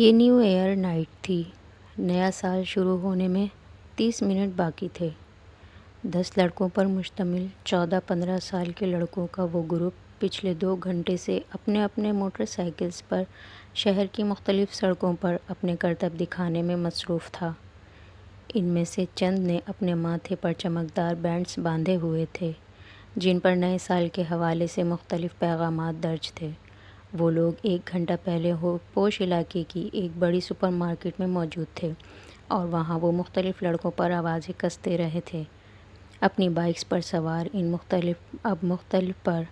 یہ new year night تھی۔ نیا سال شروع ہونے میں 30 منٹ باقی تھے۔ 10 لڑکوں پر مشتمل 14-15 سال کے لڑکوں کا وہ گروپ پچھلے 2 گھنٹے سے اپنے اپنے موٹر سائیکلز پر شہر کی مختلف سڑکوں پر اپنے کرتب دکھانے میں مصروف تھا۔ ان میں سے چند نے اپنے ماتھے پر چمکدار بینڈز باندھے ہوئے تھے، جن پر نئے سال کے حوالے سے مختلف پیغامات درج تھے۔ وہ لوگ 1 گھنٹہ پہلے پوش علاقے کی ایک بڑی سپر مارکیٹ میں موجود تھے اور وہاں وہ مختلف لڑکوں پر آوازیں کستے رہے تھے۔ اپنی بائکس پر سوار ان مختلف پر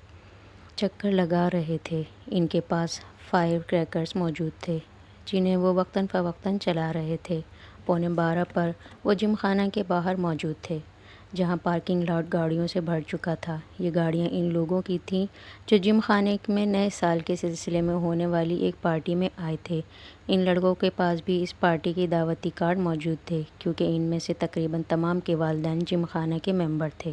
چکر لگا رہے تھے۔ ان کے پاس فائر کریکرز موجود تھے، جنہیں وہ وقتاً فوقتاً چلا رہے تھے۔ 11:15 پر وہ جم خانہ کے باہر موجود تھے، جہاں پارکنگ لاٹ گاڑیوں سے بھر چکا تھا۔ یہ گاڑیاں ان لوگوں کی تھیں جو جم خانے میں نئے سال کے سلسلے میں ہونے والی ایک پارٹی میں آئے تھے۔ ان لڑکوں کے پاس بھی اس پارٹی کے دعوتی کارڈ موجود تھے، کیونکہ ان میں سے تقریباً تمام کے والدین جم خانہ کے ممبر تھے۔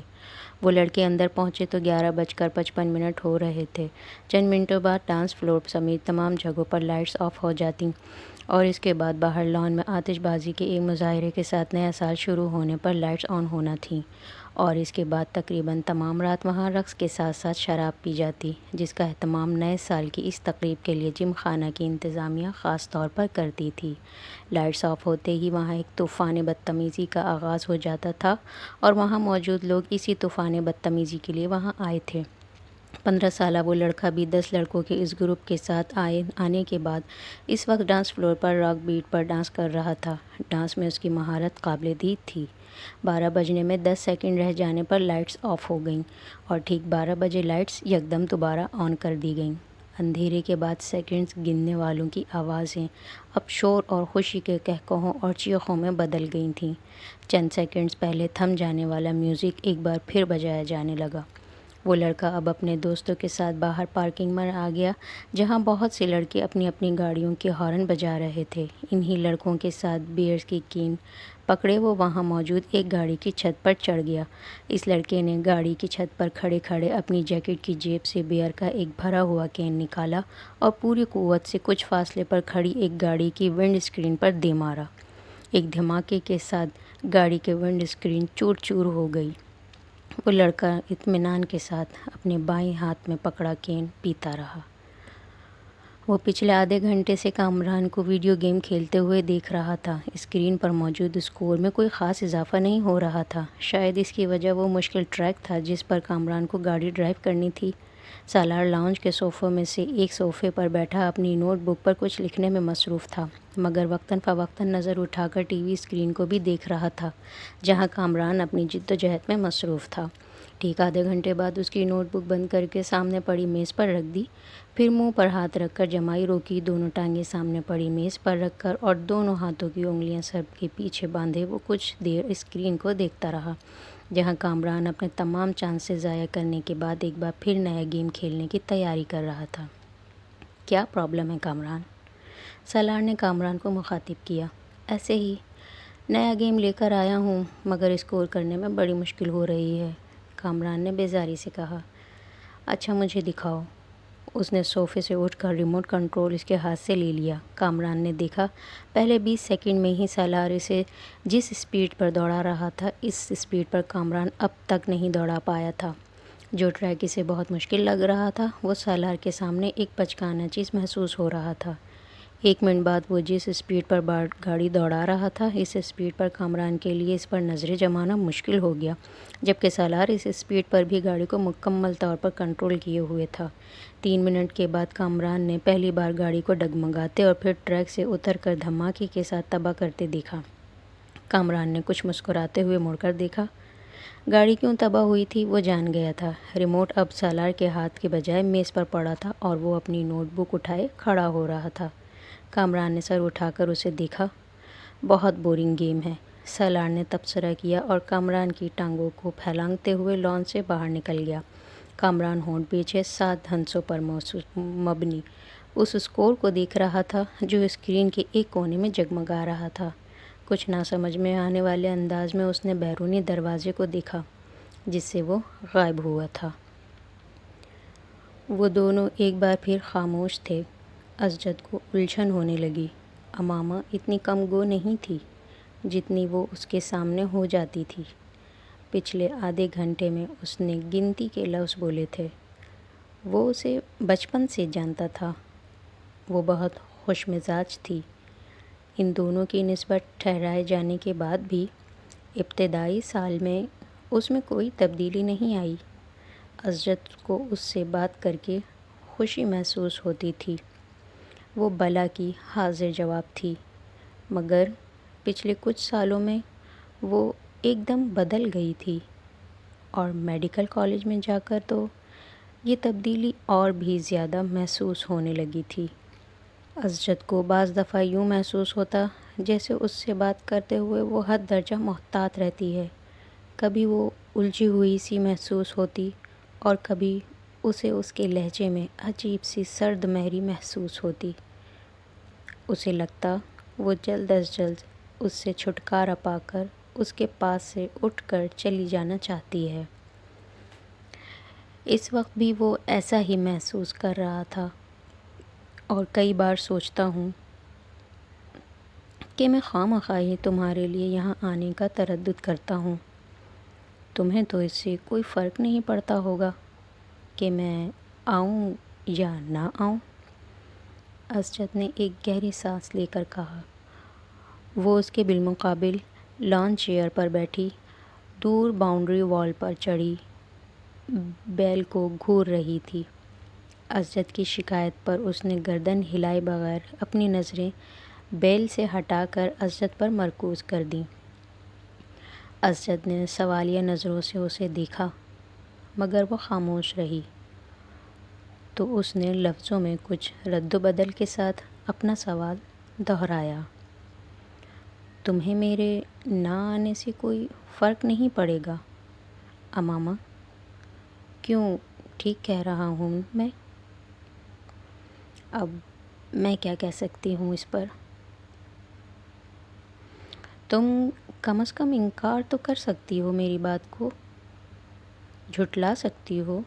وہ لڑکے اندر پہنچے تو 11:55 ہو رہے تھے۔ چند منٹوں بعد ڈانس فلور سمیت تمام جگہوں پر لائٹس آف ہو جاتیں اور اس کے بعد باہر لان میں آتش بازی کے ایک مظاہرے کے ساتھ نیا سال شروع ہونے پر لائٹس آن ہونا تھیں، اور اس کے بعد تقریباً تمام رات وہاں رقص کے ساتھ ساتھ شراب پی جاتی، جس کا اہتمام نئے سال کی اس تقریب کے لیے جم خانہ کی انتظامیہ خاص طور پر کرتی تھی۔ لائٹس آف ہوتے ہی وہاں ایک طوفان بدتمیزی کا آغاز ہو جاتا تھا، اور وہاں موجود لوگ اسی طوفان بدتمیزی کے لیے وہاں آئے تھے۔ 15 سالہ وہ لڑکا بھی 10 لڑکوں کے اس گروپ کے ساتھ آنے کے بعد اس وقت ڈانس فلور پر راک بیٹ پر ڈانس کر رہا تھا۔ ڈانس میں اس کی مہارت قابل دید تھی۔ 12 بجنے میں 10 سیکنڈ رہ جانے پر لائٹس آف ہو گئیں اور ٹھیک 12 بجے لائٹس یکدم دوبارہ آن کر دی گئیں۔ اندھیرے کے بعد سیکنڈز گننے والوں کی آوازیں اب شور اور خوشی کے قہقہوں اور چیخوں میں بدل گئی تھیں۔ چند سیکنڈز پہلے تھم جانے والا میوزک ایک بار پھر بجایا جانے لگا۔ وہ لڑکا اب اپنے دوستوں کے ساتھ باہر پارکنگ میں آ گیا، جہاں بہت سے لڑکے اپنی اپنی گاڑیوں کے ہارن بجا رہے تھے۔ انہی لڑکوں کے ساتھ بیئر کی کین پکڑے وہ وہاں موجود ایک گاڑی کی چھت پر چڑھ گیا۔ اس لڑکے نے گاڑی کی چھت پر کھڑے کھڑے اپنی جیکٹ کی جیب سے بیئر کا ایک بھرا ہوا کین نکالا اور پوری قوت سے کچھ فاصلے پر کھڑی ایک گاڑی کی ونڈ اسکرین پر دے مارا۔ ایک دھماکے کے ساتھ گاڑی کی ونڈ اسکرین چور چور ہو گئی۔ وہ لڑکا اطمینان کے ساتھ اپنے بائیں ہاتھ میں پکڑا کین پیتا رہا۔ وہ پچھلے آدھے گھنٹے سے کامران کو ویڈیو گیم کھیلتے ہوئے دیکھ رہا تھا۔ اسکرین پر موجود اسکور میں کوئی خاص اضافہ نہیں ہو رہا تھا۔ شاید اس کی وجہ وہ مشکل ٹریک تھا جس پر کامران کو گاڑی ڈرائیو کرنی تھی۔ سالار لاؤنج کے صوفوں میں سے ایک صوفے پر بیٹھا اپنی نوٹ بک پر کچھ لکھنے میں مصروف تھا، مگر وقتاً فوقتاً نظر اٹھا کر ٹی وی اسکرین کو بھی دیکھ رہا تھا، جہاں کامران اپنی جدوجہد میں مصروف تھا۔ ٹھیک آدھے گھنٹے بعد اس کی نوٹ بک بند کر کے سامنے پڑی میز پر رکھ دی، پھر منہ پر ہاتھ رکھ کر جمائی روکی۔ دونوں ٹانگیں سامنے پڑی میز پر رکھ کر اور دونوں ہاتھوں کی انگلیاں سر کے پیچھے باندھے وہ کچھ دیر اسکرین کو دیکھتا رہا، جہاں کامران اپنے تمام چانسز ضائع کرنے کے بعد ایک بار پھر نیا گیم کھیلنے کی تیاری کر رہا تھا۔ کیا پرابلم ہے کامران؟ سالار نے کامران کو مخاطب کیا۔ ایسے ہی، نیا گیم لے کر آیا ہوں، مگر اسکور کرنے میں بڑی مشکل ہو رہی ہے، کامران نے بیزاری سے کہا۔ اچھا مجھے دکھاؤ۔ اس نے صوفے سے اٹھ کر ریموٹ کنٹرول اس کے ہاتھ سے لے لیا۔ کامران نے دیکھا، پہلے 20 سیکنڈ میں ہی سالار اسے جس اسپیڈ پر دوڑا رہا تھا، اس اسپیڈ پر کامران اب تک نہیں دوڑا پایا تھا۔ جو ٹریک اسے بہت مشکل لگ رہا تھا، وہ سالار کے سامنے ایک بچکانہ چیز محسوس ہو رہا تھا۔ 1 منٹ بعد وہ جس اسپیڈ پر گاڑی دوڑا رہا تھا، اس اسپیڈ پر کامران کے لیے اس پر نظریں جمانا مشکل ہو گیا، جبکہ سالار اس اسپیڈ پر بھی گاڑی کو مکمل طور پر کنٹرول کیے ہوئے تھا۔ 3 منٹ کے بعد کامران نے پہلی بار گاڑی کو ڈگمگاتے اور پھر ٹریک سے اتر کر دھماکے کے ساتھ تباہ کرتے دیکھا۔ کامران نے کچھ مسکراتے ہوئے مڑ کر دیکھا۔ گاڑی کیوں تباہ ہوئی تھی وہ جان گیا تھا۔ ریموٹ اب سالار کے ہاتھ کے بجائے میز پر پڑا تھا اور وہ اپنی نوٹ بک اٹھائے کھڑا ہو رہا تھا۔ کامران نے سر اٹھا کر اسے دیکھا۔ بہت بورنگ گیم ہے، سالار نے تبصرہ کیا اور کامران کی ٹانگوں کو پھیلانگتے ہوئے لان سے باہر نکل گیا۔ کامران ہونٹ پیچھے 7 ہندسوں پر مبنی اس اسکور کو دیکھ رہا تھا جو اسکرین کے ایک کونے میں جگمگا رہا تھا۔ کچھ نہ سمجھ میں آنے والے انداز میں اس نے بیرونی دروازے کو دیکھا، جس سے وہ غائب ہوا تھا۔ وہ دونوں ایک بار پھر خاموش تھے۔ اسجد کو الجھن ہونے لگی۔ امامہ اتنی کم گو نہیں تھی جتنی وہ اس کے سامنے ہو جاتی تھی۔ پچھلے آدھے گھنٹے میں اس نے گنتی کے لفظ بولے تھے۔ وہ اسے بچپن سے جانتا تھا۔ وہ بہت خوش مزاج تھی۔ ان دونوں کی نسبت ٹھہرائے جانے کے بعد بھی ابتدائی سال میں اس میں کوئی تبدیلی نہیں آئی۔ اسجد کو اس سے بات کر کے خوشی محسوس ہوتی تھی۔ وہ بلا کی حاضر جواب تھی، مگر پچھلے کچھ سالوں میں وہ ایک دم بدل گئی تھی، اور میڈیکل کالج میں جا کر تو یہ تبدیلی اور بھی زیادہ محسوس ہونے لگی تھی۔ اسجد کو بعض دفعہ یوں محسوس ہوتا جیسے اس سے بات کرتے ہوئے وہ حد درجہ محتاط رہتی ہے۔ کبھی وہ الجھی ہوئی سی محسوس ہوتی اور کبھی اسے اس کے لہجے میں عجیب سی سرد مہری محسوس ہوتی۔ اسے لگتا وہ جلد از جلد اس سے چھٹکارا پا کر اس کے پاس سے اٹھ کر چلی جانا چاہتی ہے۔ اس وقت بھی وہ ایسا ہی محسوس کر رہا تھا، اور کئی بار سوچتا ہوں کہ میں خواہ ہی تمہارے لیے یہاں آنے کا تردد کرتا ہوں۔ تمہیں تو اس سے کوئی فرق نہیں پڑتا ہوگا کہ میں آؤں یا نہ آؤں۔ اسجد نے ایک گہری سانس لے کر کہا۔ وہ اس کے بالمقابل لان چیئر پر بیٹھی دور باؤنڈری وال پر چڑھی بیل کو گھور رہی تھی۔ اسجد کی شکایت پر اس نے گردن ہلائے بغیر اپنی نظریں بیل سے ہٹا کر اسجد پر مرکوز کر دیں۔ اسجد نے سوالیہ نظروں سے اسے دیکھا، مگر وہ خاموش رہی۔ تو اس نے لفظوں میں کچھ رد و بدل کے ساتھ اپنا سوال دہرایا۔ تمہیں میرے نہ آنے سے کوئی فرق نہیں پڑے گا امامہ؟ کیوں، ٹھیک کہہ رہا ہوں میں؟ اب میں کیا کہہ سکتی ہوں اس پر؟ تم کم از کم انکار تو کر سکتی ہو، میری بات کو جھٹلا سکتی ہو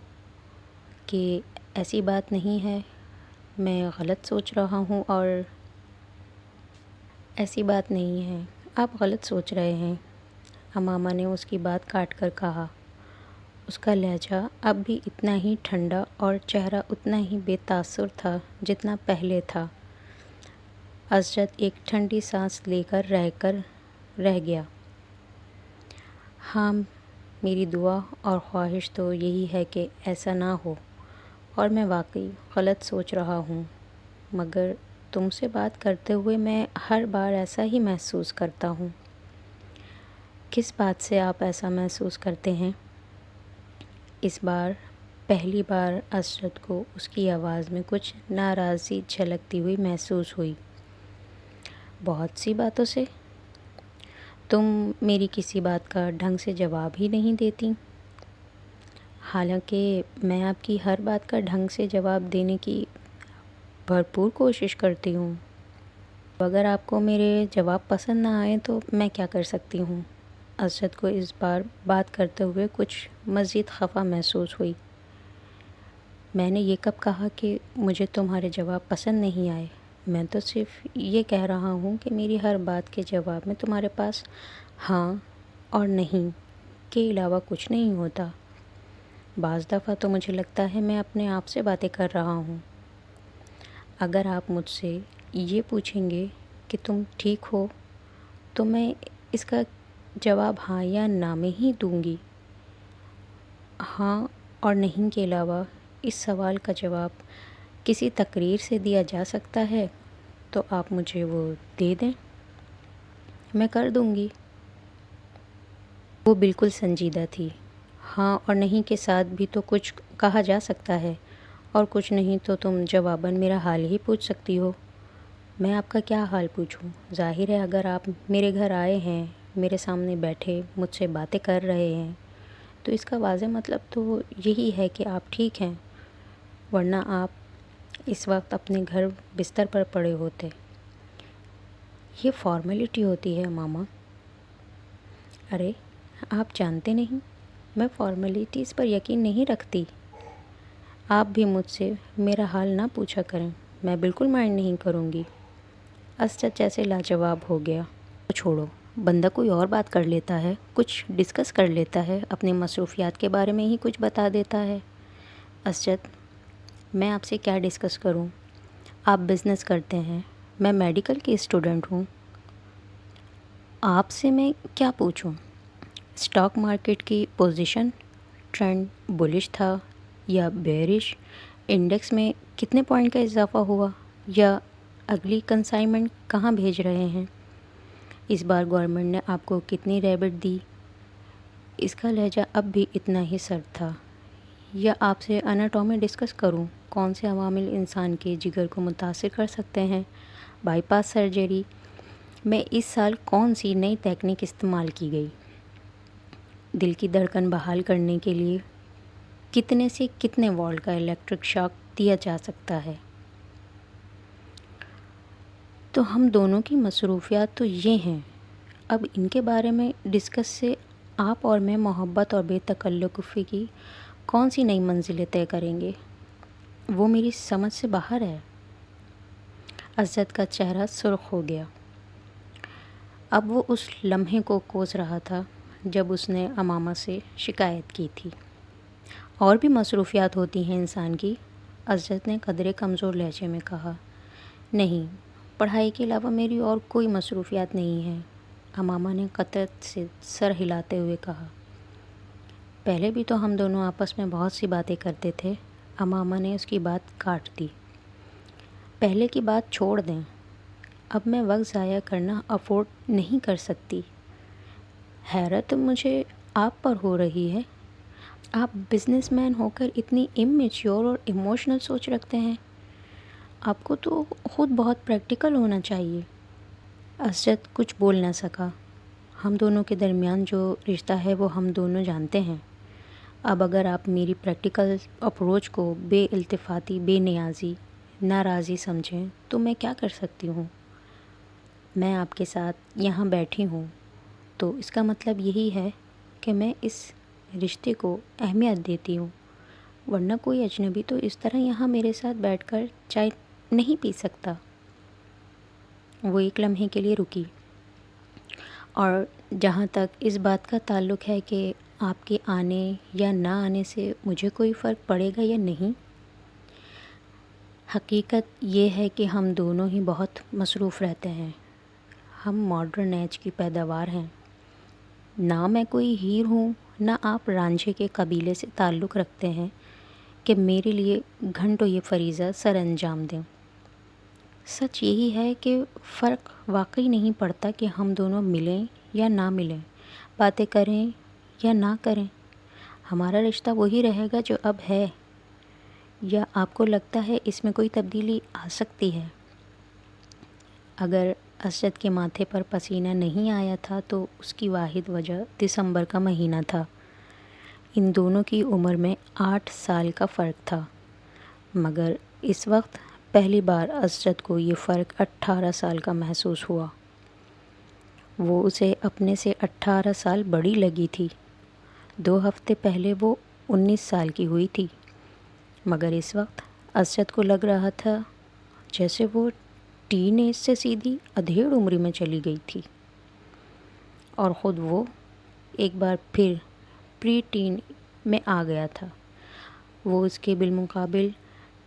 کہ ایسی بات نہیں ہے، میں غلط سوچ رہا ہوں، اور ایسی بات نہیں ہے، آپ غلط سوچ رہے ہیں، امامہ نے اس کی بات کاٹ کر کہا۔ اس کا لہجہ اب بھی اتنا ہی ٹھنڈا اور چہرہ اتنا ہی بے تاثر تھا جتنا پہلے تھا۔ اسجد ایک ٹھنڈی سانس لے کر رہ گیا۔ ہاں، میری دعا اور خواہش تو یہی ہے کہ ایسا نہ ہو، اور میں واقعی غلط سوچ رہا ہوں، مگر تم سے بات کرتے ہوئے میں ہر بار ایسا ہی محسوس کرتا ہوں۔ کس بات سے آپ ایسا محسوس کرتے ہیں؟ اس بار پہلی بار اسجد کو اس کی آواز میں کچھ ناراضی جھلکتی ہوئی محسوس ہوئی۔ بہت سی باتوں سے۔ تم میری کسی بات کا ڈھنگ سے جواب ہی نہیں دیتی، حالانکہ میں آپ کی ہر بات کا ڈھنگ سے جواب دینے کی بھرپور کوشش کرتی ہوں۔ اگر آپ کو میرے جواب پسند نہ آئے تو میں کیا کر سکتی ہوں؟ اسجد کو اس بار بات کرتے ہوئے کچھ مزید خفا محسوس ہوئی۔ میں نے یہ کب کہا کہ مجھے تمہارے جواب پسند نہیں آئے؟ میں تو صرف یہ کہہ رہا ہوں کہ میری ہر بات کے جواب میں تمہارے پاس ہاں اور نہیں کے علاوہ کچھ نہیں ہوتا۔ بعض دفعہ تو مجھے لگتا ہے میں اپنے آپ سے باتیں کر رہا ہوں۔ اگر آپ مجھ سے یہ پوچھیں گے کہ تم ٹھیک ہو، تو میں اس کا جواب ہاں یا نہ میں ہی دوں گی۔ ہاں اور نہیں کے علاوہ اس سوال کا جواب کسی تقریر سے دیا جا سکتا ہے تو آپ مجھے وہ دے دیں، میں کر دوں گی۔ وہ بالکل سنجیدہ تھی۔ ہاں اور نہیں کے ساتھ بھی تو کچھ کہا جا سکتا ہے، اور کچھ نہیں تو تم جواباً میرا حال ہی پوچھ سکتی ہو۔ میں آپ کا کیا حال پوچھوں؟ ظاہر ہے اگر آپ میرے گھر آئے ہیں، میرے سامنے بیٹھے مجھ سے باتیں کر رہے ہیں، تو اس کا واضح مطلب تو یہی ہے کہ آپ ٹھیک ہیں، ورنہ آپ اس وقت اپنے گھر بستر پر پڑے ہوتے۔ یہ فارمیلٹی ہوتی ہے ماما۔ ارے آپ جانتے نہیں، میں فارمیلٹیز پر یقین نہیں رکھتی۔ آپ بھی مجھ سے میرا حال نہ پوچھا کریں، میں بالکل مائنڈ نہیں کروں گی۔ اسجد جیسے لاجواب ہو گیا۔ چھوڑو، بندہ کوئی اور بات کر لیتا ہے، کچھ ڈسکس کر لیتا ہے، اپنی مصروفیات کے بارے میں ہی کچھ بتا دیتا ہے۔ اسجد، میں آپ سے کیا ڈسکس کروں؟ آپ بزنس کرتے ہیں، میں میڈیکل کی اسٹوڈنٹ ہوں۔ آپ سے میں کیا پوچھوں؟ اسٹاک مارکیٹ کی پوزیشن، ٹرینڈ بلش تھا یا بیئرش، انڈیکس میں کتنے پوائنٹ کا اضافہ ہوا، یا اگلی کنسائنمنٹ کہاں بھیج رہے ہیں؟ اس بار گورنمنٹ نے آپ کو کتنی ریبٹ دی؟ اس کا لہجہ اب بھی اتنا ہی سرد تھا۔ یا آپ سے اناٹومی ڈسکس کروں، کون سے عوامل انسان کے جگر کو متاثر کر سکتے ہیں؟ بائی پاس سرجری میں اس سال کون سی نئی تکنیک استعمال کی گئی؟ دل کی دھڑکن بحال کرنے کے لیے کتنے سے کتنے وولٹ کا الیکٹرک شاک دیا جا سکتا ہے؟ تو ہم دونوں کی مصروفیات تو یہ ہیں، اب ان کے بارے میں ڈسکس سے آپ اور میں محبت اور بے تکلفی کی کون سی نئی منزلیں طے کریں گے؟ وہ میری سمجھ سے باہر ہے۔ اسجد کا چہرہ سرخ ہو گیا۔ اب وہ اس لمحے کو کوس رہا تھا جب اس نے امامہ سے شکایت کی تھی۔ اور بھی مصروفیات ہوتی ہیں انسان کی، اسجد نے قدرے کمزور لہجے میں کہا۔ نہیں، پڑھائی کے علاوہ میری اور کوئی مصروفیات نہیں ہیں، امامہ نے قطعیت سے سر ہلاتے ہوئے کہا۔ پہلے بھی تو ہم دونوں آپس میں بہت سی باتیں کرتے تھے، امامہ نے اس کی بات کاٹ دی۔ پہلے کی بات چھوڑ دیں، اب میں وقت ضائع کرنا افورڈ نہیں کر سکتی۔ حیرت مجھے آپ پر ہو رہی ہے، آپ بزنس مین ہو کر اتنی امیچیور اور ایموشنل سوچ رکھتے ہیں۔ آپ کو تو خود بہت پریکٹیکل ہونا چاہیے۔ اسجد کچھ بول نہ سکا۔ ہم دونوں کے درمیان جو رشتہ ہے وہ ہم دونوں جانتے ہیں۔ اب اگر آپ میری پریکٹیکل اپروچ کو بے التفاتی، بے نیازی، ناراضی سمجھیں تو میں کیا کر سکتی ہوں؟ میں آپ کے ساتھ یہاں بیٹھی ہوں تو اس کا مطلب یہی ہے کہ میں اس رشتے کو اہمیت دیتی ہوں، ورنہ کوئی اجنبی تو اس طرح یہاں میرے ساتھ بیٹھ کر چائے نہیں پی سکتا۔ وہ ایک لمحے کے لیے رکی۔ اور جہاں تک اس بات کا تعلق ہے کہ آپ کے آنے یا نہ آنے سے مجھے کوئی فرق پڑے گا یا نہیں، حقیقت یہ ہے کہ ہم دونوں ہی بہت مصروف رہتے ہیں۔ ہم ماڈرن ایج کی پیداوار ہیں۔ نہ میں کوئی ہیر ہوں، نہ آپ رانجھے کے قبیلے سے تعلق رکھتے ہیں کہ میرے لیے گھنٹوں یہ فریضہ سر انجام دیں۔ سچ یہی ہے کہ فرق واقعی نہیں پڑتا کہ ہم دونوں ملیں یا نہ ملیں، باتیں کریں یا نہ کریں، ہمارا رشتہ وہی رہے گا جو اب ہے۔ یا آپ کو لگتا ہے اس میں کوئی تبدیلی آ سکتی ہے؟ اگر اسجد کے ماتھے پر پسینہ نہیں آیا تھا تو اس کی واحد وجہ دسمبر کا مہینہ تھا۔ ان دونوں کی عمر میں 8 سال کا فرق تھا، مگر اس وقت پہلی بار اسجد کو یہ فرق 18 سال کا محسوس ہوا۔ وہ اسے اپنے سے 18 سال بڑی لگی تھی۔ 2 ہفتے پہلے وہ 19 سال کی ہوئی تھی، مگر اس وقت اسجد کو لگ رہا تھا جیسے وہ ٹین ایج سے سیدھی ادھیڑ عمری میں چلی گئی تھی، اور خود وہ ایک بار پھر پری ٹین میں آ گیا تھا۔ وہ اس کے بالمقابل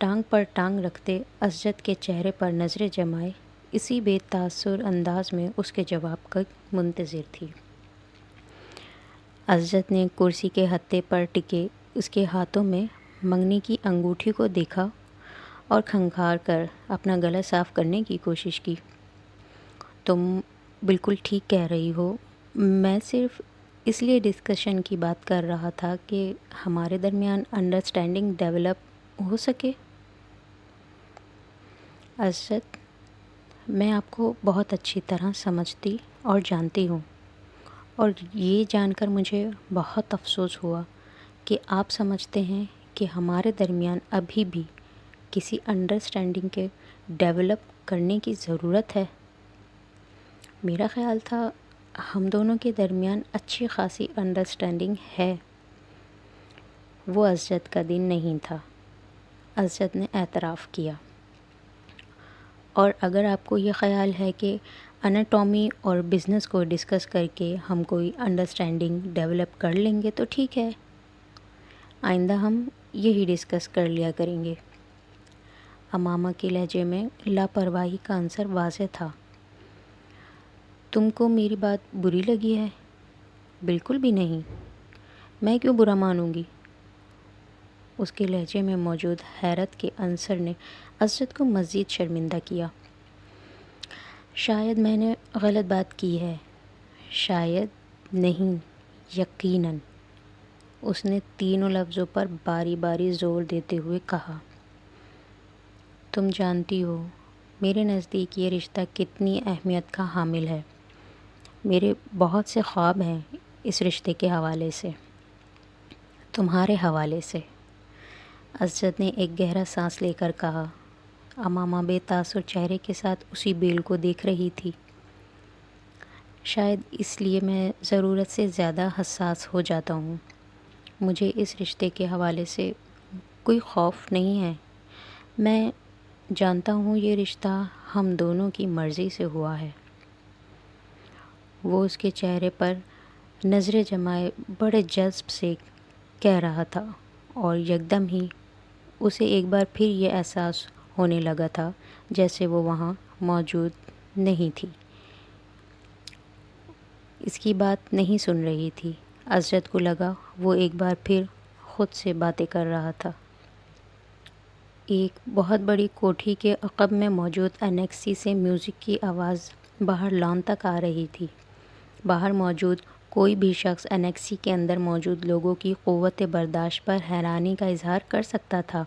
ٹانگ پر ٹانگ رکھتے اسجد کے چہرے پر نظریں جمائے اسی بے تاثر انداز میں اس کے جواب کا منتظر تھی۔ اسجد نے کرسی کے ہتھے پر ٹکے اس کے ہاتھوں میں منگنی کی انگوٹھی کو دیکھا اور کھنکھار کر اپنا گلا صاف کرنے کی کوشش کی۔ تم بالکل ٹھیک کہہ رہی ہو، میں صرف اس لیے ڈسکشن کی بات کر رہا تھا کہ ہمارے درمیان انڈرسٹینڈنگ ڈیولپ ہو سکے۔ اسجد، میں آپ کو بہت اچھی طرح سمجھتی اور جانتی ہوں، اور یہ جان کر مجھے بہت افسوس ہوا کہ آپ سمجھتے ہیں کہ ہمارے درمیان ابھی بھی کسی انڈرسٹینڈنگ کے ڈیولپ کرنے کی ضرورت ہے۔ میرا خیال تھا ہم دونوں کے درمیان اچھی خاصی انڈرسٹینڈنگ ہے۔ وہ اسجد کا دن نہیں تھا، اسجد نے اعتراف کیا۔ اور اگر آپ کو یہ خیال ہے کہ اناٹومی اور بزنس کو ڈسکس کر کے ہم کوئی انڈرسٹینڈنگ ڈیولپ کر لیں گے تو ٹھیک ہے، آئندہ ہم یہی ڈسکس کر لیا کریں گے۔ امامہ کے لہجے میں لاپرواہی کا عنصر واضح تھا۔ تم کو میری بات بری لگی ہے؟ بالکل بھی نہیں، میں کیوں برا مانوں گی؟ اس کے لہجے میں موجود حیرت کے عنصر نے اسجد کو مزید شرمندہ کیا۔ شاید میں نے غلط بات کی ہے۔ شاید نہیں، یقیناً، اس نے تینوں لفظوں پر باری باری زور دیتے ہوئے کہا۔ تم جانتی ہو میرے نزدیک یہ رشتہ کتنی اہمیت کا حامل ہے۔ میرے بہت سے خواب ہیں اس رشتے کے حوالے سے، تمہارے حوالے سے۔ اسجد نے ایک گہرا سانس لے کر کہا۔ امامہ بے تاثر چہرے کے ساتھ اسی بیل کو دیکھ رہی تھی۔ شاید اس لیے میں ضرورت سے زیادہ حساس ہو جاتا ہوں۔ مجھے اس رشتے کے حوالے سے کوئی خوف نہیں ہے۔ میں جانتا ہوں یہ رشتہ ہم دونوں کی مرضی سے ہوا ہے۔ وہ اس کے چہرے پر نظریں جمائے بڑے جذب سے کہہ رہا تھا، اور یکدم ہی اسے ایک بار پھر یہ احساس ہونے لگا تھا جیسے وہ وہاں موجود نہیں تھی، اس کی بات نہیں سن رہی تھی۔ اسجد کو لگا وہ ایک بار پھر خود سے باتیں کر رہا تھا۔ ایک بہت بڑی کوٹھی کے عقب میں موجود انیکسی سے میوزک کی آواز باہر لان تک آ رہی تھی۔ باہر موجود کوئی بھی شخص انیکسی کے اندر موجود لوگوں کی قوت برداشت پر حیرانی کا اظہار کر سکتا تھا،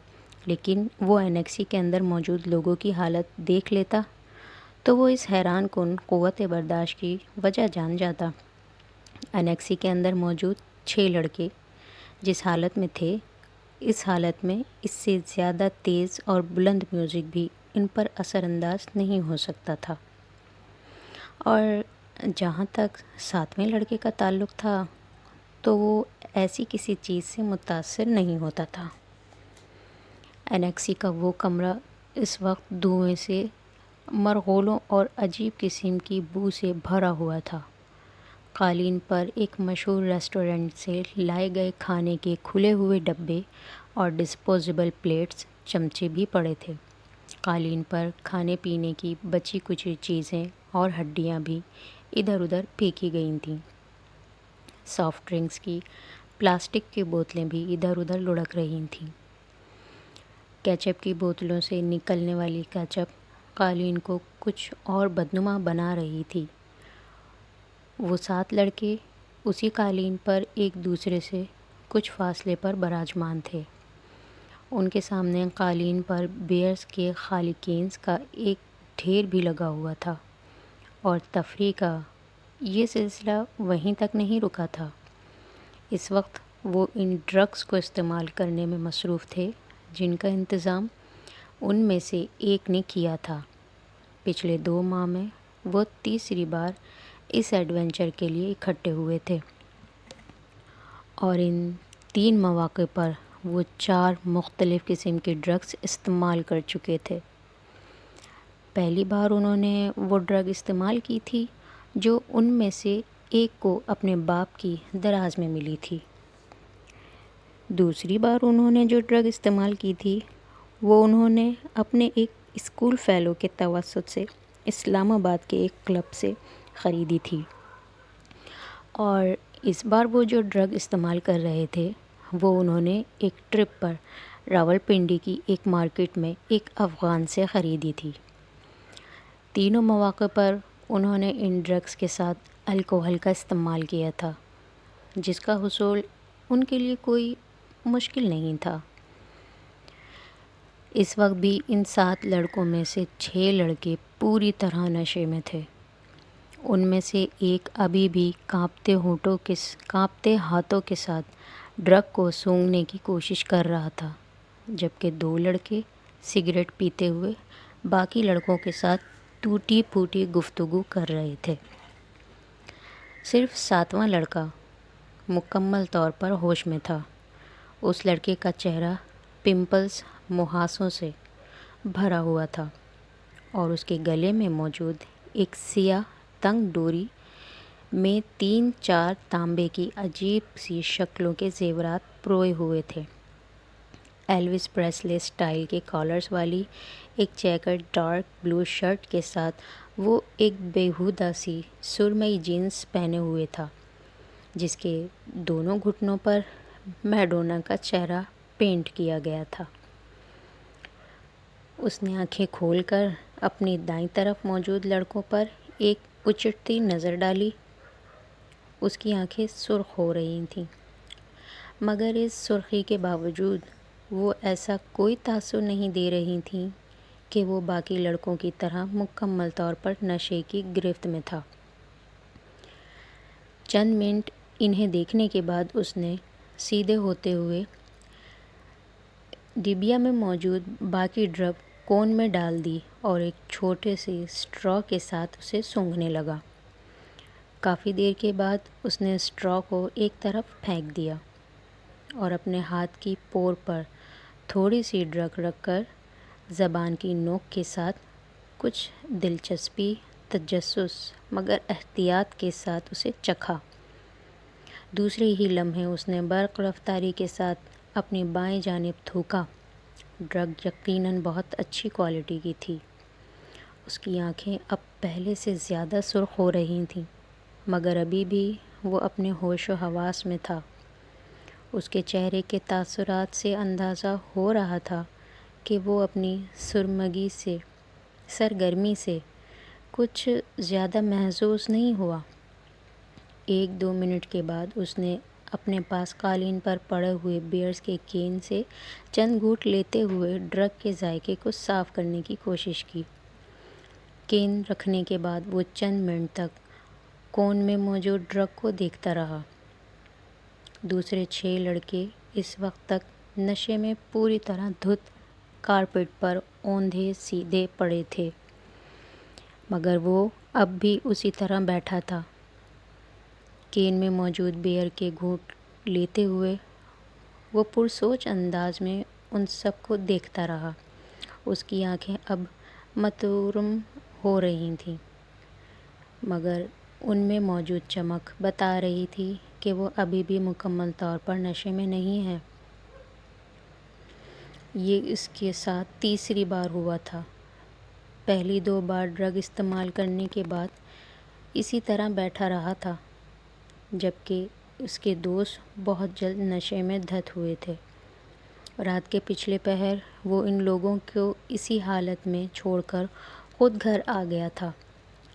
لیکن وہ انیکسی کے اندر موجود لوگوں کی حالت دیکھ لیتا تو وہ اس حیران کن قوت برداشت کی وجہ جان جاتا۔ انیکسی کے اندر موجود 6 لڑکے جس حالت میں تھے، اس حالت میں اس سے زیادہ تیز اور بلند میوزک بھی ان پر اثر انداز نہیں ہو سکتا تھا۔ اور جہاں تک 7ویں لڑکے کا تعلق تھا تو وہ ایسی کسی چیز سے متاثر نہیں ہوتا تھا۔ انیکسی کا وہ کمرہ اس وقت دھوئیں سے، مرغولوں اور عجیب قسم کی بو سے بھرا ہوا تھا۔ قالین پر ایک مشہور ریسٹورنٹ سے لائے گئے کھانے کے کھلے ہوئے ڈبے اور ڈسپوزیبل پلیٹس، چمچے بھی پڑے تھے۔ قالین پر کھانے پینے کی بچی کچی چیزیں اور ہڈیاں بھی ادھر ادھر پھینکی گئی تھیں۔ سافٹ ڈرنکس کی پلاسٹک کی بوتلیں بھی ادھر ادھر لڑک رہی تھیں۔ کیچپ کی بوتلوں سے نکلنے والی کیچپ قالین کو کچھ اور بدنما بنا رہی تھی۔ وہ 7 لڑکے اسی قالین پر ایک دوسرے سے کچھ فاصلے پر براجمان تھے۔ ان کے سامنے قالین پر بیئرز کے خالی کینز کا ایک ڈھیر بھی لگا ہوا تھا، اور تفریح کا یہ سلسلہ وہیں تک نہیں رکا تھا۔ اس وقت وہ ان ڈرگس کو استعمال کرنے میں مصروف تھے جن کا انتظام ان میں سے ایک نے کیا تھا۔ پچھلے 2 ماہ میں وہ تیسری بار اس ایڈونچر کے لیے اکٹھے ہوئے تھے، اور ان 3 مواقع پر وہ 4 مختلف قسم کے ڈرگس استعمال کر چکے تھے۔ پہلی بار انہوں نے وہ ڈرگ استعمال کی تھی جو ان میں سے ایک کو اپنے باپ کی دراز میں ملی تھی۔ دوسری بار انہوں نے جو ڈرگ استعمال کی تھی وہ انہوں نے اپنے ایک اسکول فیلو کے توسط سے اسلام آباد کے ایک کلب سے خریدی تھی، اور اس بار وہ جو ڈرگ استعمال کر رہے تھے وہ انہوں نے ایک ٹرپ پر راولپنڈی کی ایک مارکیٹ میں ایک افغان سے خریدی تھی۔ تینوں مواقع پر انہوں نے ان ڈرگس کے ساتھ الکوہل کا استعمال کیا تھا، جس کا حصول ان کے لیے کوئی مشکل نہیں تھا۔ اس وقت بھی ان 7 لڑکوں میں سے 6 لڑکے پوری طرح نشے میں تھے۔ ان میں سے ایک ابھی بھی کانپتے ہاتھوں کے ساتھ ڈرگ کو سونگھنے کی کوشش کر رہا تھا، جبکہ 2 لڑکے سگریٹ پیتے ہوئے باقی لڑکوں کے ساتھ ٹوٹی پھوٹی گفتگو کر رہے تھے۔ صرف 7واں لڑکا مکمل طور پر ہوش میں تھا۔ اس لڑکے کا چہرہ پمپلز، مہاسوں سے بھرا ہوا تھا، اور اس کے گلے میں موجود ایک سیاہ تنگ ڈوری میں 3-4 تانبے کی عجیب سی شکلوں کے زیورات پروئے ہوئے تھے۔ ایلوس پریسلے سٹائل کے کالرز والی ایک چیکرڈ ڈارک بلو شرٹ کے ساتھ وہ ایک بیہودہ سی سرمئی جینس پہنے ہوئے تھا، جس کے دونوں گھٹنوں پر میڈونا کا چہرہ پینٹ کیا گیا تھا۔ اس نے آنکھیں کھول کر اپنی دائیں طرف موجود لڑکوں پر ایک اچٹتی نظر ڈالی۔ اس کی آنکھیں سرخ ہو رہی تھیں، مگر اس سرخی کے باوجود وہ ایسا کوئی تاثر نہیں دے رہی تھیں کہ وہ باقی لڑکوں کی طرح مکمل طور پر نشے کی گرفت میں تھا۔ چند منٹ انہیں دیکھنے کے بعد اس نے سیدھے ہوتے ہوئے ڈبیا میں موجود باقی ڈرگ کون میں ڈال دی اور ایک چھوٹے سے اسٹرا کے ساتھ اسے سونگھنے لگا۔ کافی دیر کے بعد اس نے اسٹرا کو ایک طرف پھینک دیا اور اپنے ہاتھ کی پور پر تھوڑی سی ڈرگ رکھ کر زبان کی نوک کے ساتھ کچھ دلچسپی، تجسس مگر احتیاط کے ساتھ اسے چکھا۔ دوسرے ہی لمحے اس نے برق رفتاری کے ساتھ اپنی بائیں جانب تھوکا۔ ڈرگ یقیناً بہت اچھی کوالٹی کی تھی۔ اس کی آنکھیں اب پہلے سے زیادہ سرخ ہو رہی تھیں، مگر ابھی بھی وہ اپنے ہوش و حواس میں تھا۔ اس کے چہرے کے تاثرات سے اندازہ ہو رہا تھا کہ وہ اپنی سرگرمی سے کچھ زیادہ محظوظ نہیں ہوا۔ 1-2 منٹ کے بعد اس نے اپنے پاس قالین پر پڑے ہوئے بیئرز کے کین سے چند گھونٹ لیتے ہوئے ڈرگ کے ذائقے کو صاف کرنے کی کوشش کی۔ کین رکھنے کے بعد وہ چند منٹ تک کون میں موجود ڈرگ کو دیکھتا رہا۔ دوسرے 6 لڑکے اس وقت تک نشے میں پوری طرح دھت کارپیٹ پر اوندھے سیدھے پڑے تھے، مگر وہ اب بھی اسی طرح بیٹھا تھا۔ کین میں موجود بیئر کے گھونٹ لیتے ہوئے وہ پرسوچ انداز میں ان سب کو دیکھتا رہا۔ اس کی آنکھیں اب متورم ہو رہی تھیں، مگر ان میں موجود چمک بتا رہی تھی کہ وہ ابھی بھی مکمل طور پر نشے میں نہیں ہے۔ یہ اس کے ساتھ تیسری بار ہوا تھا۔ پہلی 2 بار ڈرگ استعمال کرنے کے بعد اسی طرح بیٹھا رہا تھا، جبکہ اس کے دوست بہت جلد نشے میں دھت ہوئے تھے۔ رات کے پچھلے پہر وہ ان لوگوں کو اسی حالت میں چھوڑ کر خود گھر آ گیا تھا۔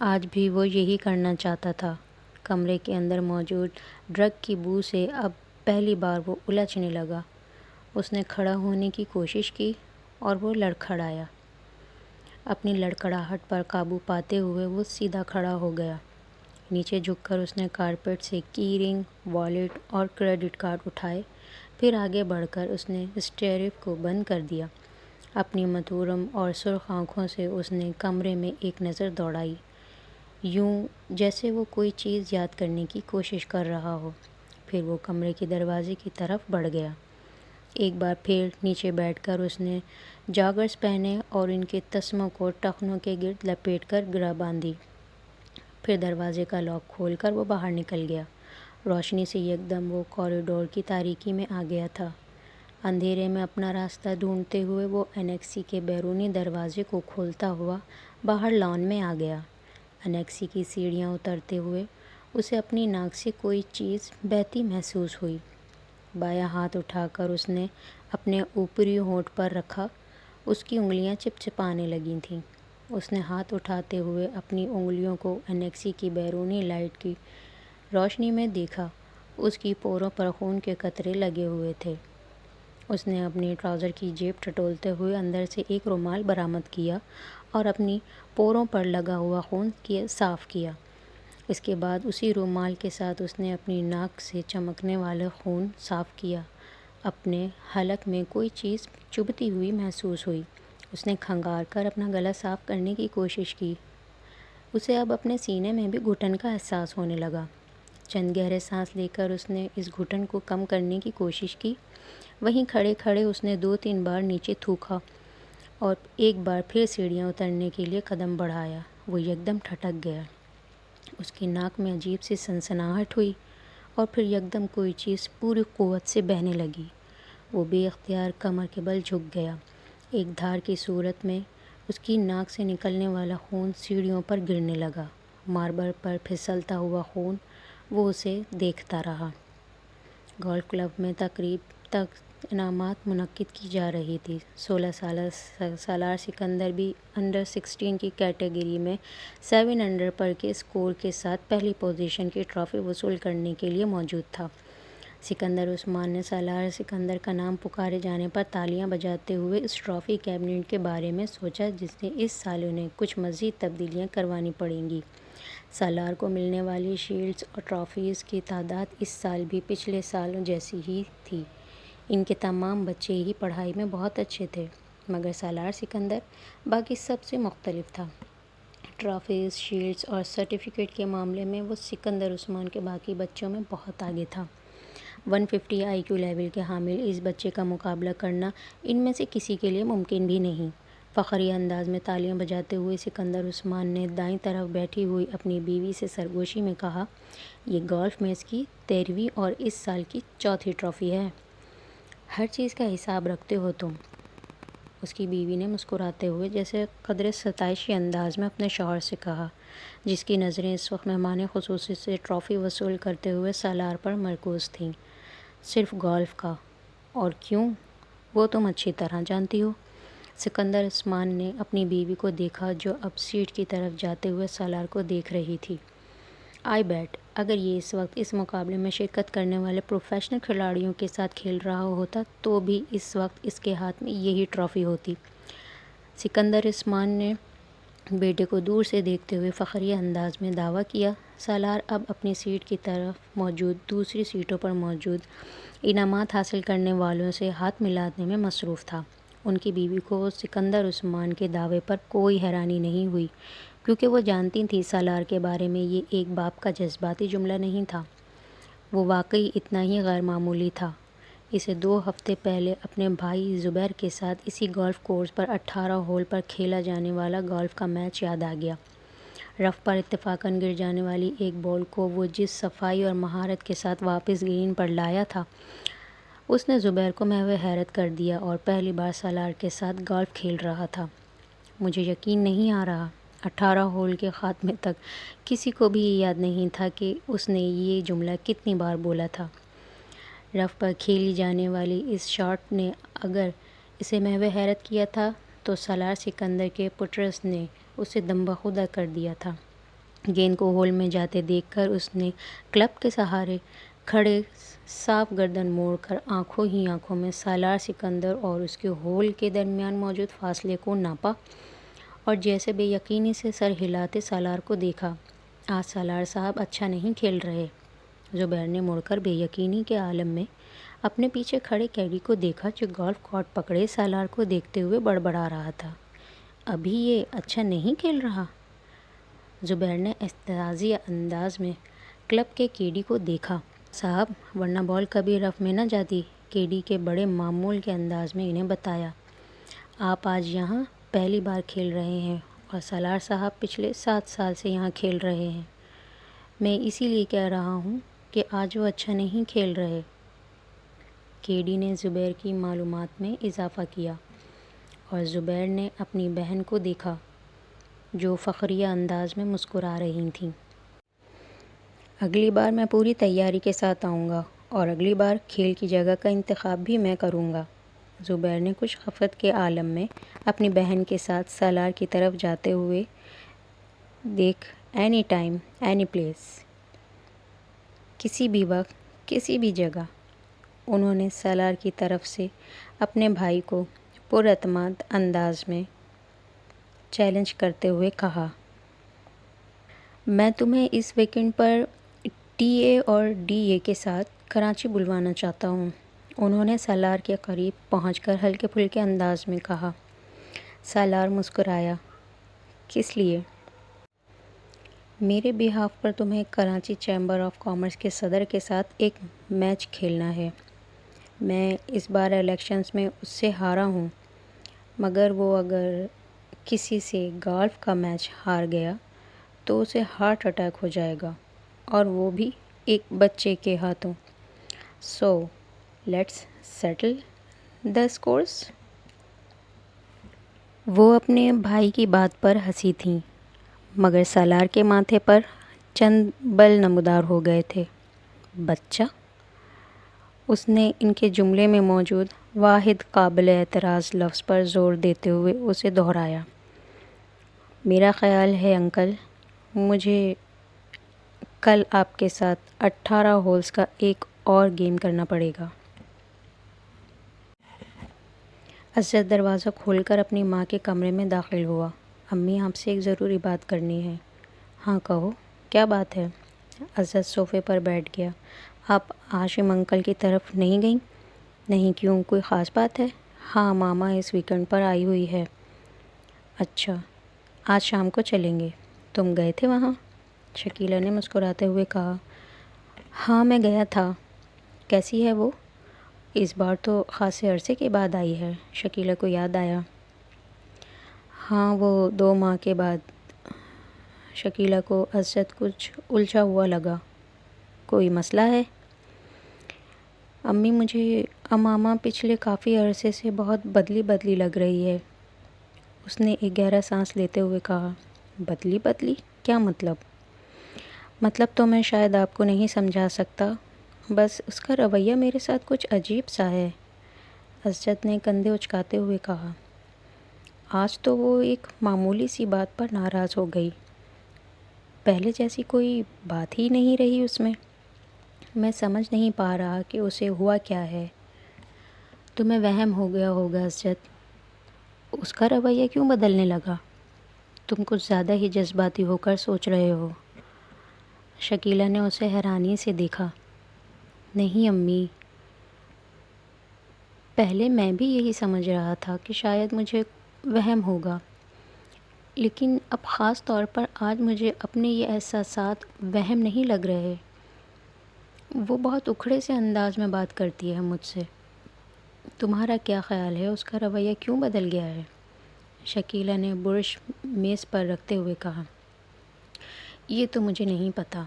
آج بھی وہ یہی کرنا چاہتا تھا۔ کمرے کے اندر موجود ڈرگ کی بو سے اب پہلی بار وہ الجھنے لگا۔ اس نے کھڑا ہونے کی کوشش کی اور وہ لڑکھڑایا۔ اپنی لڑکھڑاہٹ پر قابو پاتے ہوئے وہ سیدھا کھڑا ہو گیا۔ نیچے جھک کر اس نے کارپیٹ سے کی رنگ، والیٹ اور کریڈٹ کارڈ اٹھائے۔ پھر آگے بڑھ کر اس نے اسٹیریو کو بند کر دیا۔ اپنی متورم اور سرخ آنکھوں سے اس نے کمرے میں ایک نظر دوڑائی، یوں جیسے وہ کوئی چیز یاد کرنے کی کوشش کر رہا ہو۔ پھر وہ کمرے کے دروازے کی طرف بڑھ گیا۔ ایک بار پھر نیچے بیٹھ کر اس نے جاگرز پہنے اور ان کے تسموں کو ٹخنوں کے گرد لپیٹ کر گرہ باندھی۔ پھر دروازے کا لاک کھول کر وہ باہر نکل گیا۔ روشنی سے یکدم وہ کوریڈور کی تاریکی میں آ گیا تھا۔ اندھیرے میں اپنا راستہ ڈھونڈتے ہوئے وہ انیکسی کے بیرونی دروازے کو کھولتا ہوا باہر لان میں آ گیا۔ انیکسی کی سیڑھیاں اترتے ہوئے اسے اپنی ناک سے کوئی چیز بہتی محسوس ہوئی۔ بایاں ہاتھ اٹھا کر اس نے اپنے اوپری ہونٹ پر رکھا۔ اس کی انگلیاں چپچپانے لگی تھیں۔ اس نے ہاتھ اٹھاتے ہوئے اپنی انگلیوں کو انیکسی کی بیرونی لائٹ کی روشنی میں دیکھا۔ اس کی پوروں پر خون کے قطرے لگے ہوئے تھے۔ اس نے اپنی ٹراؤزر کی جیب ٹٹولتے ہوئے اندر سے ایک رومال برآمد کیا اور اپنی پوروں پر لگا ہوا خون صاف کیا۔ اس کے بعد اسی رومال کے ساتھ اس نے اپنی ناک سے چمکنے والا خون صاف کیا۔ اپنے حلق میں کوئی چیز چبھتی ہوئی محسوس ہوئی۔ اس نے کھنگار کر اپنا گلا صاف کرنے کی کوشش کی۔ اسے اب اپنے سینے میں بھی گھٹن کا احساس ہونے لگا۔ چند گہرے سانس لے کر اس نے اس گھٹن کو کم کرنے کی کوشش کی۔ وہیں کھڑے کھڑے اس نے 2-3 بار نیچے تھوکا۔ اور ایک بار پھر سیڑھیاں اترنے کے لیے قدم بڑھایا۔ وہ یکدم ٹھٹک گیا۔ اس کی ناک میں عجیب سی سنسناہٹ ہوئی اور پھر یکدم کوئی چیز پوری قوت سے بہنے لگی۔ وہ بے اختیار کمر کے بل جھک گیا۔ ایک دھار کی صورت میں اس کی ناک سے نکلنے والا خون سیڑھیوں پر گرنے لگا۔ ماربل پر پھسلتا ہوا خون۔ وہ اسے دیکھتا رہا۔ گولف کلب میں تقریب تک انعامات منعقد کی جا رہی تھی۔ 16 سالہ سالار سکندر بھی انڈر 16 کی کیٹیگری میں 7 انڈر پر کے اسکور کے ساتھ پہلی پوزیشن کی ٹرافی وصول کرنے کے لیے موجود تھا۔ سکندر عثمان نے سالار سکندر کا نام پکارے جانے پر تالیاں بجاتے ہوئے اس ٹرافی کیبنٹ کے بارے میں سوچا جس میں اس سال انہیں کچھ مزید تبدیلیاں کروانی پڑیں گی۔ سالار کو ملنے والی شیلڈز اور ٹرافیز کی تعداد اس سال بھی پچھلے سالوں جیسی ہی تھی۔ ان کے تمام بچے ہی پڑھائی میں بہت اچھے تھے، مگر سالار سکندر باقی سب سے مختلف تھا۔ ٹرافیز، شیلڈز اور سرٹیفکیٹ کے معاملے میں وہ سکندر عثمان کے باقی بچوں میں بہت آگے تھا۔ 150 آئی کیو لیول کے حامل اس بچے کا مقابلہ کرنا ان میں سے کسی کے لیے ممکن بھی نہیں۔ فخریہ انداز میں تالیاں بجاتے ہوئے سکندر عثمان نے دائیں طرف بیٹھی ہوئی اپنی بیوی سے سرگوشی میں کہا، یہ گولف میچ کی 13ویں اور اس سال کی چوتھی ٹرافی ہے۔ ہر چیز کا حساب رکھتے ہو تم؟ اس کی بیوی نے مسکراتے ہوئے جیسے قدرے ستائشی انداز میں اپنے شوہر سے کہا، جس کی نظریں اس وقت مہمان خصوصی سے ٹرافی وصول کرتے ہوئے سالار پر مرکوز تھیں۔ صرف گولف کا؟ اور کیوں؟ وہ تم اچھی طرح جانتی ہو۔ سکندر عثمان نے اپنی بیوی کو دیکھا جو اب سیٹ کی طرف جاتے ہوئے سالار کو دیکھ رہی تھی۔ آئی بیٹ اگر یہ اس وقت اس مقابلے میں شرکت کرنے والے پروفیشنل کھلاڑیوں کے ساتھ کھیل رہا ہوتا تو بھی اس وقت اس کے ہاتھ میں یہی ٹرافی ہوتی۔ سکندر عثمان نے بیٹے کو دور سے دیکھتے ہوئے فخریہ انداز میں دعویٰ کیا۔ سالار اب اپنی سیٹ کی طرف موجود دوسری سیٹوں پر موجود انعامات حاصل کرنے والوں سے ہاتھ ملانے میں مصروف تھا۔ ان کی بیوی کو سکندر عثمان کے دعوے پر کوئی حیرانی نہیں ہوئی، کیونکہ وہ جانتی تھی سالار کے بارے میں یہ ایک باپ کا جذباتی جملہ نہیں تھا۔ وہ واقعی اتنا ہی غیر معمولی تھا۔ اسے 2 ہفتے پہلے اپنے بھائی زبیر کے ساتھ اسی گولف کورس پر 18 ہول پر کھیلا جانے والا گولف کا میچ یاد آ گیا۔ رف پر اتفاقاً گر جانے والی ایک بال کو وہ جس صفائی اور مہارت کے ساتھ واپس گرین پر لایا تھا، اس نے زبیر کو محو حیرت کر دیا اور پہلی بار سالار کے ساتھ گولف کھیل رہا تھا۔ مجھے یقین نہیں آ رہا۔ 18 ہول کے خاتمے تک کسی کو بھی یہ یاد نہیں تھا کہ اس نے یہ جملہ کتنی بار بولا تھا۔ رف پر کھیلی جانے والی اس شاٹ نے اگر اسے محو حیرت کیا تھا تو سالار سکندر کے پٹرس نے اسے دم بخودہ کر دیا تھا۔ گیند کو ہول میں جاتے دیکھ کر اس نے کلب کے سہارے کھڑے صاف گردن موڑ کر آنکھوں ہی آنکھوں میں سالار سکندر اور اس کے ہول کے درمیان موجود فاصلے کو ناپا اور جیسے بے یقینی سے سر ہلاتے سالار کو دیکھا۔ آج سالار صاحب اچھا نہیں کھیل رہے۔ زبیر نے مڑ کر بے یقینی کے عالم میں اپنے پیچھے کھڑے کیڈی کو دیکھا جو گولف کارٹ پکڑے سالار کو دیکھتے ہوئے بڑبڑا رہا تھا۔ ابھی یہ اچھا نہیں کھیل رہا؟ زبیر نے اعتراضی انداز میں کلب کے کیڈی کو دیکھا۔ صاحب ورنہ بال کبھی رف میں نہ جاتی، کیڈی کے بڑے معمول کے انداز میں انہیں بتایا۔ آپ آج یہاں پہلی بار کھیل رہے ہیں اور سالار صاحب پچھلے 7 سال سے یہاں کھیل رہے ہیں۔ میں اسی لیے کہہ رہا ہوں کہ آج وہ اچھا نہیں کھیل رہے۔ کیڈی نے زبیر کی معلومات میں اضافہ کیا اور زبیر نے اپنی بہن کو دیکھا جو فخریہ انداز میں مسکرا رہی تھیں۔ اگلی بار میں پوری تیاری کے ساتھ آؤں گا اور اگلی بار کھیل کی جگہ کا انتخاب بھی میں کروں گا۔ زبیر نے کچھ خفت کے عالم میں اپنی بہن کے ساتھ سالار کی طرف جاتے ہوئے دیکھ اینی ٹائم اینی پلیس، کسی بھی وقت کسی بھی جگہ، انہوں نے سالار کی طرف سے اپنے بھائی کو پراعتماد انداز میں چیلنج کرتے ہوئے کہا۔ میں تمہیں اس ویکنڈ پر ٹی اے اور ڈی اے کے ساتھ کراچی بلوانا چاہتا ہوں، انہوں نے سالار کے قریب پہنچ کر ہلکے پھلکے انداز میں کہا۔ سالار مسکرایا۔ کس لیے؟ میرے بیہاف پر تمہیں کراچی چیمبر آف کامرس کے صدر کے ساتھ ایک میچ کھیلنا ہے۔ میں اس بار الیکشنز میں اس سے ہارا ہوں۔ مگر وہ اگر کسی سے گالف کا میچ ہار گیا تو اسے ہارٹ اٹیک ہو جائے گا، اور وہ بھی ایک بچے کے ہاتھوں۔ So let's settle the scores. وہ اپنے بھائی کی بات پر ہنسی تھیں، مگر سالار کے ماتھے پر چند بل نمودار ہو گئے تھے۔ بچہ؟ اس نے ان کے جملے میں موجود واحد قابل اعتراض لفظ پر زور دیتے ہوئے اسے دہرایا۔ میرا خیال ہے انکل، مجھے کل آپ کے ساتھ 18 ہولز کا ایک اور گیم کرنا پڑے گا۔ اسجد دروازہ کھول کر اپنی ماں کے کمرے میں داخل ہوا۔ امی، آپ سے ایک ضروری بات کرنی ہے۔ ہاں کہو، کیا بات ہے؟ اسجد صوفے پر بیٹھ گیا۔ آپ ہاشم انکل کی طرف نہیں گئیں؟ نہیں، کیوں، کوئی خاص بات ہے؟ ہاں، ماما اس ویکنڈ پر آئی ہوئی ہے۔ اچھا، آج شام کو چلیں گے۔ تم گئے تھے وہاں؟ شکیلہ نے مسکراتے ہوئے کہا۔ ہاں، میں گیا تھا۔ کیسی ہے وہ؟ اس بار تو خاصے عرصے کے بعد آئی ہے، شکیلہ کو یاد آیا۔ ہاں، وہ 2 ماہ کے بعد۔ شکیلہ کو اسجد کچھ الجھا ہوا لگا۔ کوئی مسئلہ ہے؟ امی، مجھے امامہ پچھلے کافی عرصے سے بہت بدلی بدلی لگ رہی ہے۔ اس نے ایک گہرا سانس لیتے ہوئے کہا۔ بدلی بدلی؟ کیا مطلب؟ مطلب تو میں شاید آپ کو نہیں سمجھا سکتا، بس اس کا رویہ میرے ساتھ کچھ عجیب سا ہے۔ اسجد نے کندھے اچکاتے ہوئے کہا۔ آج تو وہ ایک معمولی سی بات پر ناراض ہو گئی، پہلے جیسی کوئی بات ہی نہیں رہی اس میں۔ میں سمجھ نہیں پا رہا کہ اسے ہوا کیا ہے۔ تمہیں وہم ہو گیا ہوگا اسجد۔ اس کا رویہ کیوں بدلنے لگا؟ تم کچھ زیادہ ہی جذباتی ہو کر سوچ رہے ہو۔ شکیلہ نے اسے حیرانی سے دیکھا۔ نہیں امی، پہلے میں بھی یہی سمجھ رہا تھا کہ شاید مجھے وہم ہوگا، لیکن اب خاص طور پر آج مجھے اپنے یہ احساسات وہم نہیں لگ رہے۔ وہ بہت اکھڑے سے انداز میں بات کرتی ہے مجھ سے۔ تمہارا کیا خیال ہے اس کا رویہ کیوں بدل گیا ہے؟ شکیلہ نے برش میز پر رکھتے ہوئے کہا۔ یہ تو مجھے نہیں پتا۔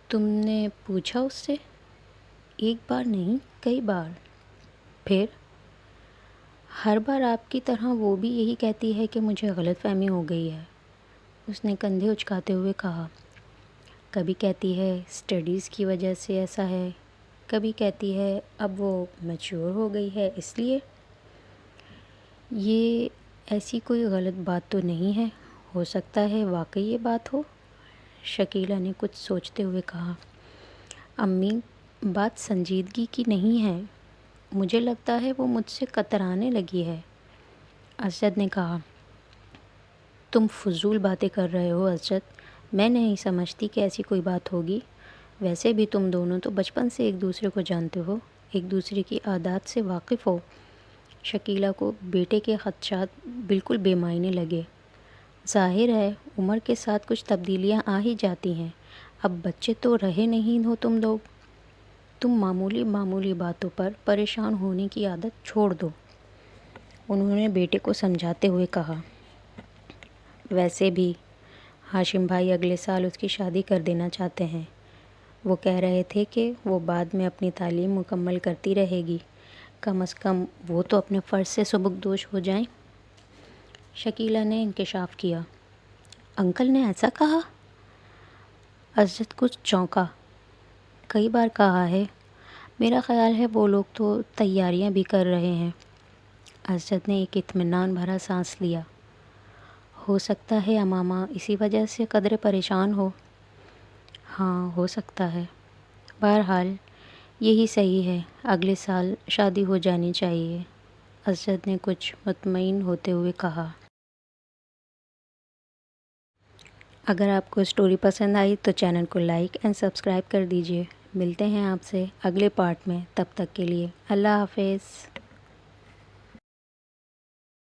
تم نے پوچھا اس سے؟ ایک بار نہیں، کئی بار۔ پھر؟ ہر بار آپ کی طرح وہ بھی یہی کہتی ہے کہ مجھے غلط فہمی ہو گئی ہے۔ اس نے کندھے اچکاتے ہوئے کہا۔ کبھی کہتی ہے اسٹڈیز کی وجہ سے ایسا ہے، کبھی کہتی ہے اب وہ میچور ہو گئی ہے اس لیے۔ یہ ایسی کوئی غلط بات تو نہیں ہے، ہو سکتا ہے واقعی یہ بات ہو۔ شکیلہ نے کچھ سوچتے ہوئے کہا۔ امی، بات سنجیدگی کی نہیں ہے، مجھے لگتا ہے وہ مجھ سے کترانے لگی ہے۔ اسجد نے کہا۔ تم فضول باتیں کر رہے ہو اسجد، میں نہیں سمجھتی کہ ایسی کوئی بات ہوگی۔ ویسے بھی تم دونوں تو بچپن سے ایک دوسرے کو جانتے ہو، ایک دوسرے کی عادات سے واقف ہو۔ شکیلہ کو بیٹے کے خدشات بالکل بے معنی لگے۔ ظاہر ہے عمر کے ساتھ کچھ تبدیلیاں آ ہی جاتی ہیں، اب بچے تو رہے نہیں ہو تم لوگ۔ تم معمولی معمولی باتوں پر پریشان ہونے کی عادت چھوڑ دو، انہوں نے بیٹے کو سمجھاتے ہوئے کہا۔ ویسے بھی ہاشم بھائی اگلے سال اس کی شادی کر دینا چاہتے ہیں۔ وہ کہہ رہے تھے کہ وہ بعد میں اپنی تعلیم مکمل کرتی رہے گی، کم از کم وہ تو اپنے فرض سے سبکدوش ہو جائیں۔ شکیلہ نے انکشاف کیا۔ انکل نے ایسا کہا؟ اسجد کچھ چونکا۔ کئی بار کہا ہے، میرا خیال ہے وہ لوگ تو تیاریاں بھی کر رہے ہیں۔ اسجد نے ایک اطمینان بھرا سانس لیا۔ ہو سکتا ہے امامہ اسی وجہ سے قدرے پریشان ہو۔ ہاں، ہو سکتا ہے۔ بہرحال یہی صحیح ہے، اگلے سال شادی ہو جانی چاہیے، اسجد نے کچھ مطمئن ہوتے ہوئے کہا۔ اگر آپ کو اسٹوری پسند آئی تو چینل کو لائک اینڈ سبسکرائب کر دیجیے۔ ملتے ہیں آپ سے اگلے پارٹ میں، تب تک کے لیے اللہ حافظ۔